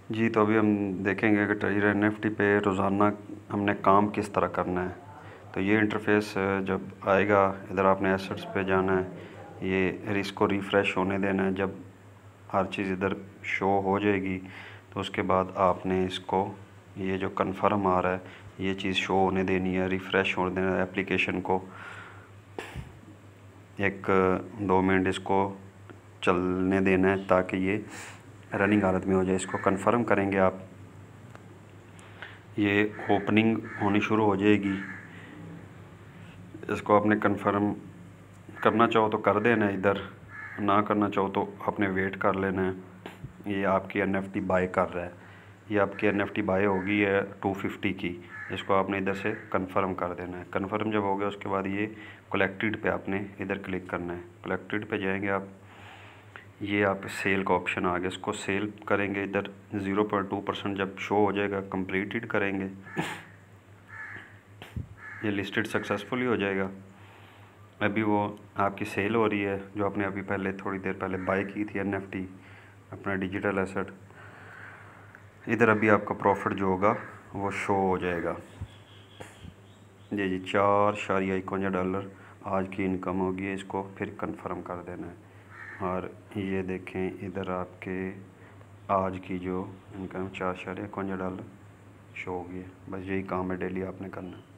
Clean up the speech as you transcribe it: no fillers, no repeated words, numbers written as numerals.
जी, तो अभी हम देखेंगे कि ट्रेजर एनएफटी पे रोज़ाना हमने काम किस तरह करना है। तो ये इंटरफेस जब आएगा, इधर आपने एसेट्स पे जाना है, ये इसको रिफ़्रेश होने देना है। जब हर चीज़ इधर शो हो जाएगी तो उसके बाद आपने इसको, ये जो कन्फर्म आ रहा है, ये चीज़ शो होने देनी है, रिफ़्रेश होने देना है एप्लीकेशन को। एक 2 मिनट इसको चलने देना है ताकि ये रनिंग हालत में हो जाए। इसको कंफर्म करेंगे आप, ये ओपनिंग होनी शुरू हो जाएगी। इसको आपने कंफर्म करना चाहो तो कर देना है, इधर ना करना चाहो तो आपने वेट कर लेना है। ये आपकी एनएफटी बाय कर रहा है, ये आपकी एनएफटी बाय होगी है 250 की। इसको आपने इधर से कंफर्म कर देना है। कंफर्म जब हो गया उसके बाद ये कलेक्टेड पे आपने इधर क्लिक करना है। कलेक्टेड पे जाएंगे आप, ये आप सेल का ऑप्शन आ गया, इसको सेल करेंगे। इधर 0.2% जब शो हो जाएगा कंप्लीटेड करेंगे, ये लिस्टेड सक्सेसफुली हो जाएगा। अभी वो आपकी सेल हो रही है जो आपने अभी पहले थोड़ी देर पहले बाय की थी एनएफटी, अपना डिजिटल एसेट। इधर अभी आपका प्रॉफिट जो होगा वो शो हो जाएगा। जी $4.51 आज की इनकम होगी। इसको फिर कंफर्म कर देना है और ये देखें इधर आपके आज की जो इनकम $4.51 शो होगी है। बस यही काम है डेली आपने करना है।